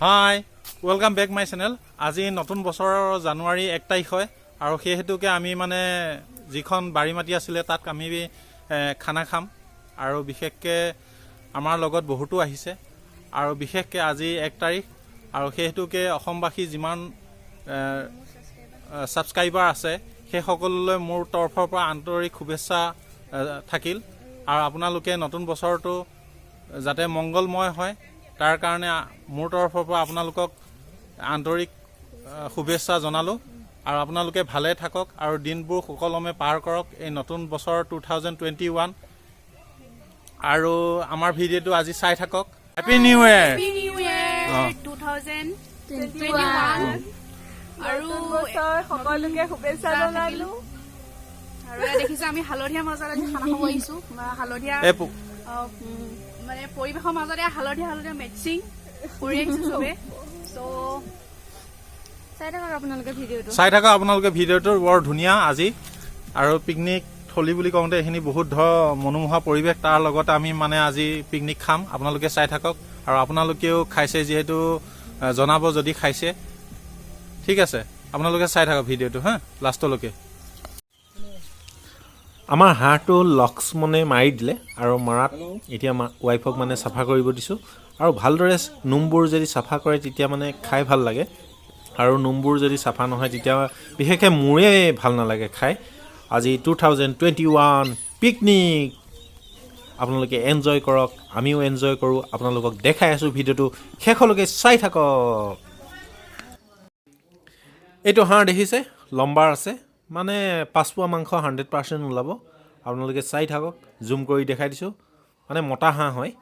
High welcome back my channel. আজি নতুন বছৰৰ জানুৱাৰী 1 তাৰিখ হয় আৰু সেই হেতুকে আমি মানে যিখন বাৰী মাটি আছিলে তাত আমি খানা খাম আৰু বিশেষকৈ আমাৰ লগত বহুতো আহিছে আৰু বিশেষকৈ আজি 1 তাৰিখ আৰু সেই হেতুকে অসমবাসী যিমান ছাবস্ক্ৰাইবাৰ আছে সেই সকলোলৈ মোৰ তৰফৰ পৰা আন্তৰিক শুভেচ্ছা থাকিল আৰু আপোনালোকে নতুন বছৰটো যাতে মংগলময় হয় তাৰ কাৰণে মোৰ তৰফৰ পৰা আপোনালোকক আন্তৰিক শুভেচ্ছা জনালোঁ আৰু আপোনালোকে ভালে থাকক আৰু দিনবোৰ সুকলমে পাৰ কৰক এই নতুন বছৰ 2021 আৰু আমাৰ ভিডিঅ'টো আজি চাই থাকক। হেপী নিউ ইয়েৰ 2021 আৰু সকলোকে শুভেচ্ছা জনালোঁ। আৰু দেখিছো আমি হালধীয়া মাজত আজি খানা খাব আহিছো হালধীয়া মানে পৰিৱেশৰ মাজতে হালধীয়া মেক্সিং কৰি আহিছো চবে। চ' চাই থাকক আপোনালোকে ভিডিঅ'টো বৰ ধুনীয়া আজি আৰু পিকনিক থলী বুলি কওঁতে এইখিনি বহুত মনোমোহা পৰিৱেশ তাৰ লগতে আমি মানে আজি পিকনিক খাম। আপোনালোকে চাই থাকক আৰু আপোনালোকেও খাইছে যিহেতু জনাব যদি খাইছে। ঠিক আছে আপোনালোকে চাই থাকক ভিডিঅ'টো হা লাষ্টলৈকে। আমাৰ হাঁহটো লক্ষ্মণে মাৰি দিলে আৰু মাৰাত এতিয়া ৱাইফক মানে চাফা কৰিব দিছোঁ আৰু ভালদৰে নোমবোৰ যদি চাফা কৰে তেতিয়া মানে খাই ভাল লাগে আৰু নোমবোৰ যদি চাফা নহয় তেতিয়া বিশেষকৈ মোৰে ভাল নালাগে খাই। আজি 2021 পিকনিক আপোনালোকে এনজয় কৰক, আমিও এনজয় কৰোঁ। আপোনালোকক দেখাই আছোঁ ভিডিঅ'টো শেষলৈকে চাই থাকক। এইটো হাঁহ দেখিছে লম্বাৰ আছে মানে 5 পোৱা মাংস 100% ওলাব। আপোনালোকে চাই থাকক, জুম কৰি দেখাই দিছোঁ মানে মতা হাঁহ হয়।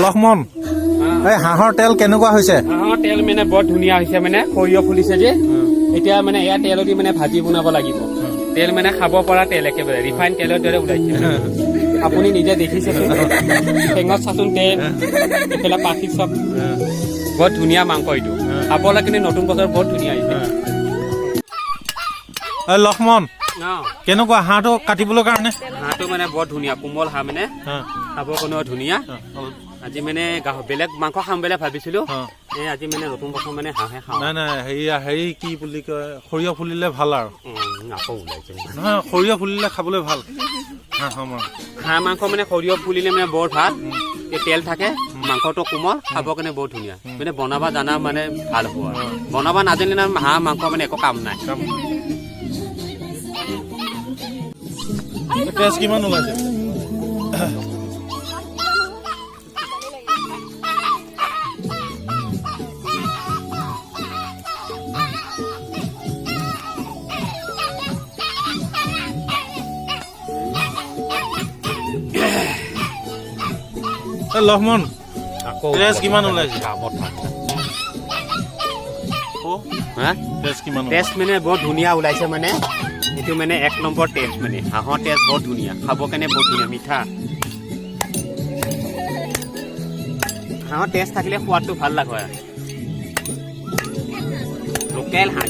লক্ষ্মণ এই হাঁহৰ তেল কেনেকুৱা হৈছে? হাঁহৰ তেল মানে বৰ ধুনীয়া হৈছে, মানে সৰিয়হ ফুলিছে যে এতিয়া মানে এয়া তেলদি মানে ভাজি বনাব লাগিব। তেল মানে খাব পৰা তেল, একেবাৰে ৰিফাইন তেলৰ দৰে ওলাইছে। আপুনি নিজে দেখিছে টেঙত চাচোন তেল, এইফালে পাখি চব বৰ ধুনীয়া মাংস। এইটো খাবলৈ কিন্তু নতুন বছৰ বৰ ধুনীয়া আহিছে। লক্ষ্মণ কেনেকুৱা হাঁহটো কাটিবলৈ কাৰণে? হাঁহটো মানে বৰ ধুনীয়া কোমল হাঁহ, মানে খাবৰ কাৰণেও ধুনীয়া। আজি মানে বেলেগ মাংস খাম বুলি ভাবিছিলো, আজি মানে নতুন বছৰ মানে হাঁহে খাওঁ। নাই হেৰি কি বুলি কয় সৰিয়হ ফুলিলে ভাল আৰু আকৌ ওলাইছে নহয়, সৰিয়হ ফুলিলে খাবলৈ ভাল। হাঁহ মাংস মানে সৰিয়হ ফুলিলে মানে বৰ ভাল, তেল থাকে, মাংসটো কোমল, খাবৰ কাৰণে বৰ ধুনীয়া। মানে বনাবা জানা মানে ভাল হ'ব আৰু বনাবা নাজানিলে হাঁহ মাংস মানে একো কাম নাই। টেষ্ট কিমান ওলাইছে? লক্ষ্মণ টেষ্ট কিমান ওলাইছে? টেষ্ট মানে বৰ ধুনীয়া ওলাইছে, মানে এইটো মানে 1 নম্বৰ টেষ্ট, মানে হাঁহৰ টেষ্ট বৰ ধুনীয়া, খাবৰ কাৰণে বৰ ধুনীয়া, মিঠা। হাঁহৰ টেষ্ট থাকিলে সোৱাদটো ভাল লাগে হয় লোকেল হাঁহ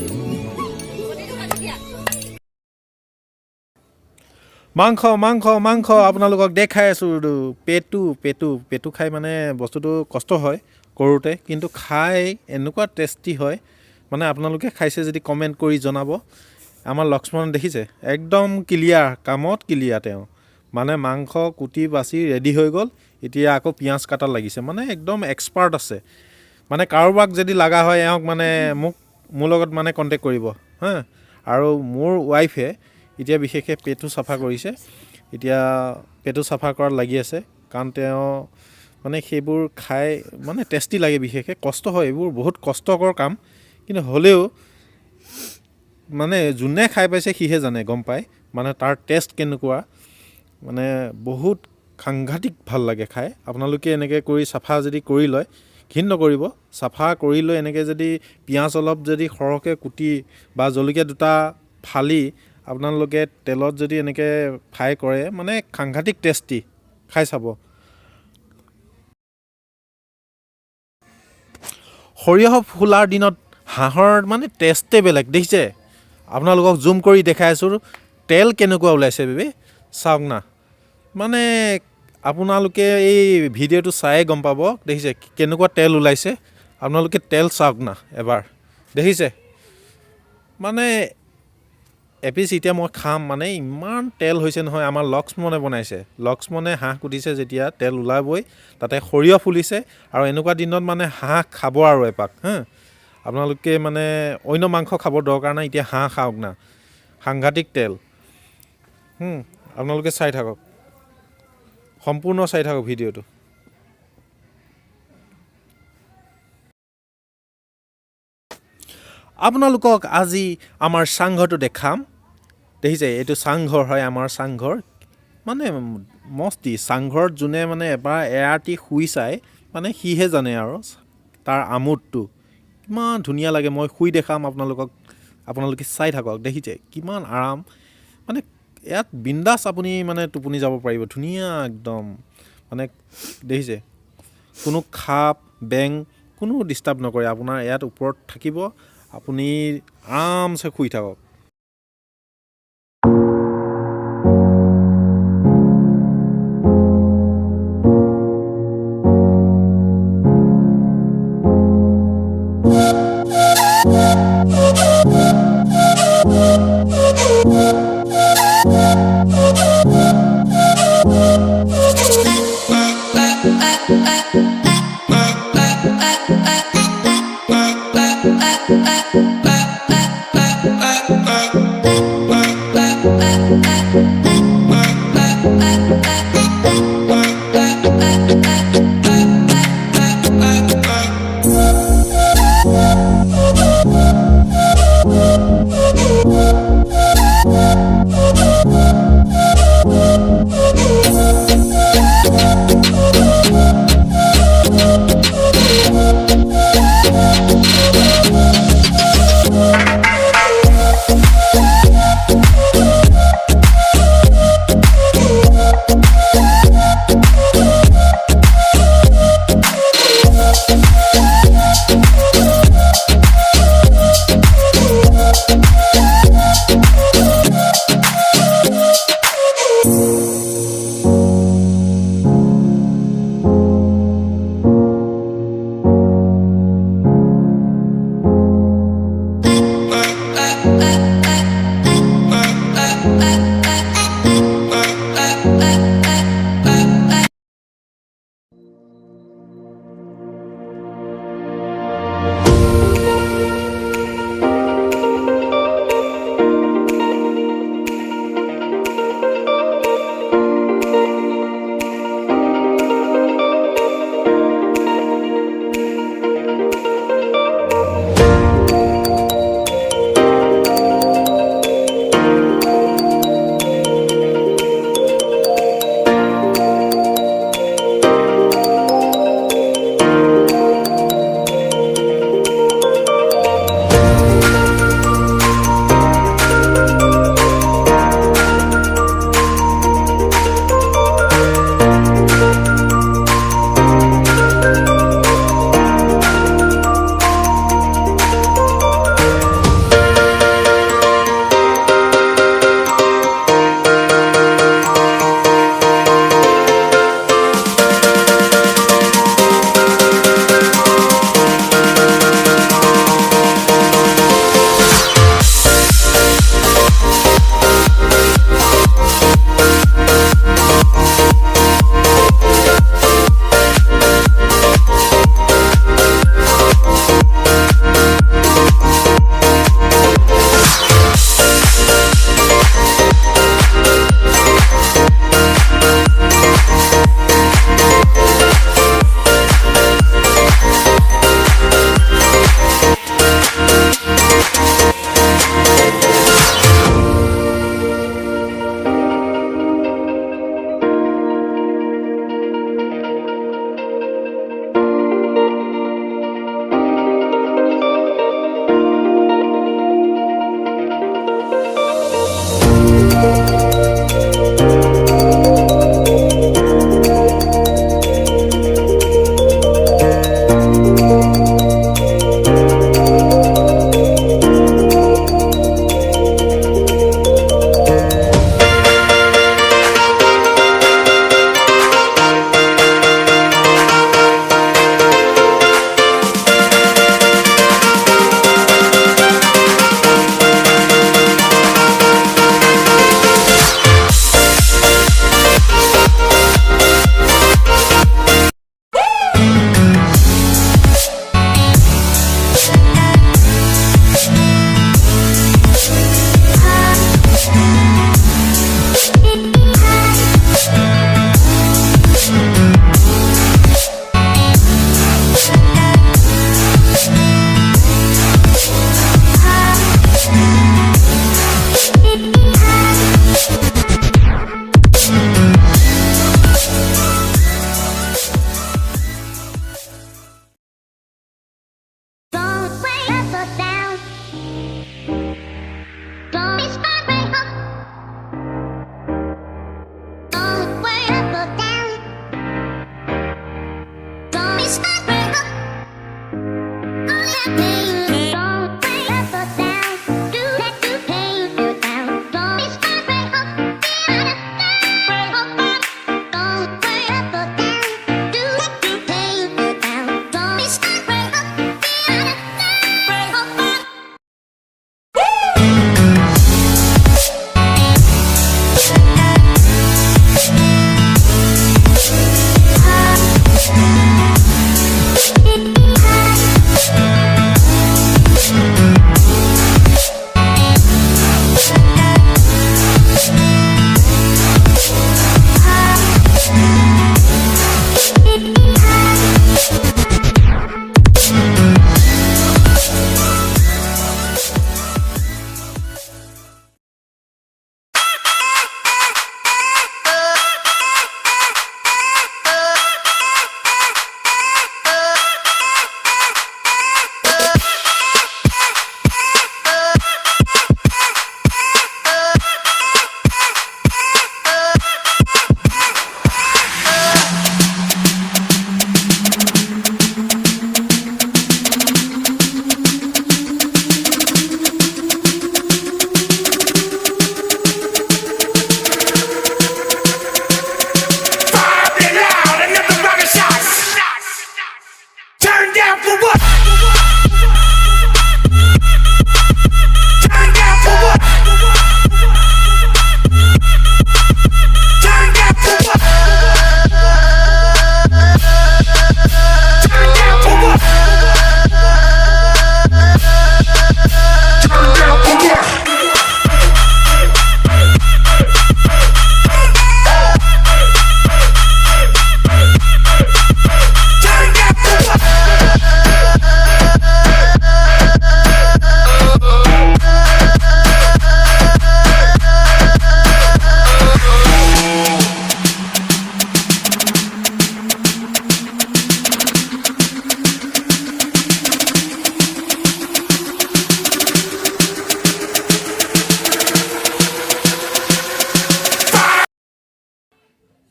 মাংস মাংস মাংস আপোনালোকক দেখাই আছোঁ পেটু খাই মানে বস্তুটো কষ্ট হয় কৰোঁতে কিন্তু খাই এনেকুৱা টেষ্টি হয় মানে আপোনালোকে খাইছে যদি কমেণ্ট কৰি জনাব আমাৰ লক্ষ্মণ দেখিছে একদম ক্লিয়াৰ কামত ক্লিয়াৰ তেওঁ মানে মাংস কুটি বাচি ৰেডি হৈ গ'ল এতিয়া আকৌ পিঁয়াজ কাটাত লাগিছে মানে একদম এক্সপাৰ্ট আছে মানে কাৰোবাক যদি লগা হয় এওঁক মানে মোৰ লগত মানে কণ্টেক্ট কৰিব হা আৰু মোৰ ৱাইফে এতিয়া বিশেষকৈ পেটু চাফা কৰিছে এতিয়া পেটু চাফা কৰাত লাগি আছে কাৰণ তেওঁ মানে সেইবোৰ খাই মানে টেষ্টি লাগে বিশেষকৈ কষ্ট হয় এইবোৰ বহুত কষ্টকৰ কাম কিন্তু হ'লেও মানে যোনে খাই পাইছে সিহে জানে গম পায় মানে তাৰ টেষ্ট কেনেকুৱা মানে বহুত সাংঘাতিক ভাল লাগে খাই আপোনালোকে এনেকৈ কৰি চাফা যদি কৰি লয় ঘিণ নকৰিব চাফা কৰি লৈ এনেকৈ যদি পিঁয়াজ অলপ যদি সৰহকৈ কুটি বা জলকীয়া দুটা ফালি আপোনালোকে তেলত যদি এনেকৈ ফ্ৰাই কৰে মানে সাংঘাতিক টেষ্টি খাই চাব সৰিয়হ ফুলাৰ দিনত হাঁহৰ মানে টেষ্টে বেলেগ দেখিছে আপোনালোকক জুম কৰি দেখাই আছোঁ তেল কেনেকুৱা ওলাইছে বেবি চাওক না মানে আপোনালোকে এই ভিডিঅ'টো চাই গম পাব দেখিছে কেনেকুৱা তেল ওলাইছে আপোনালোকে তেল চাওক না এবাৰ দেখিছে মানে এপিচ এতিয়া মই খাম মানে ইমান তেল হৈছে নহয় আমাৰ লক্ষ্মণে বনাইছে লক্ষ্মণে হাঁহ কুটিছে যেতিয়া তেল ওলাবই তাতে সৰিয়হ ফুলিছে আৰু এনেকুৱা দিনত মানে হাঁহ খাব আৰু এপাক হা আপোনালোকে মানে অন্য মাংস খাব দৰকাৰ নাই এতিয়া হাঁহ খাওক না সাংঘাতিক তেল আপোনালোকে চাই থাকক সম্পূৰ্ণ চাই থাকক ভিডিঅ'টো আপোনালোকক আজি আমাৰ চাংঘৰটো দেখাম দেখিছে এইটো চাংঘৰ হয় আমাৰ চাংঘৰ মানে মস্তি চাংঘৰত যোনে মানে এবাৰ এৰাতি শুই চাই মানে সিহে জানে আৰু তাৰ আমোদটো কিমান ধুনীয়া লাগে মই শুই দেখাম আপোনালোকে চাই থাকক দেখিছে কিমান আৰাম মানে ইয়াত বিন্দাছ আপুনি মানে টোপনি যাব পাৰিব ধুনীয়া একদম মানে দেখিছে কোনো খাপ বেং কোনো ডিষ্টাৰ্ব নকৰে আপোনাৰ ইয়াত ওপৰত থাকিব আপুনি আৰামছে শুই থাকক for what? Turn down for what? Turn down for what? Turn down for what? Turn down for what?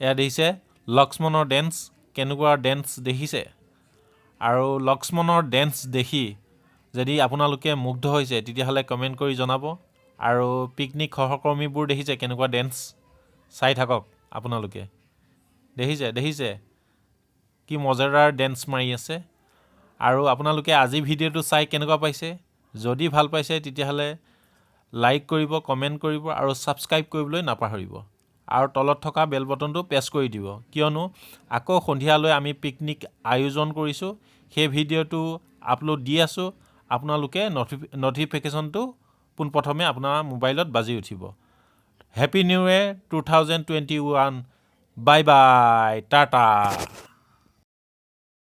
এয়া দেখিছে লক্ষ্মণৰ ডেন্স কেনেকুৱা ডেন্স দেখিছে আৰু লক্ষ্মণৰ ডেন্স দেখি যদি আপোনালোকে মুগ্ধ হৈছে তেতিয়াহ'লে কমেণ্ট কৰি জনাব আৰু পিকনিক সহকৰ্মীবোৰ দেখিছে কেনেকুৱা ডেন্স চাই থাকক আপোনালোকে দেখিছে কি মজাদাৰ ডেন্স মাৰি আছে আৰু আপোনালোকে আজি ভিডিঅ'টো চাই কেনেকুৱা পাইছে যদি ভাল পাইছে তেতিয়াহ'লে লাইক কৰিব কমেণ্ট কৰিব আৰু ছাবস্ক্ৰাইব কৰিবলৈ নাপাহৰিব আৰু তলত থকা বেল বটনটো প্ৰেছ কৰি দিব কিয়নো আকৌ সন্ধিয়ালৈ আমি পিকনিক আয়োজন কৰিছোঁ সেই ভিডিঅ'টো আপলোড দি আছোঁ আপোনালোকে নটিফিকেশ্যনটো পোনপ্ৰথমে আপোনাৰ মোবাইলত বাজি উঠিব happy new year 2021 bye bye Tata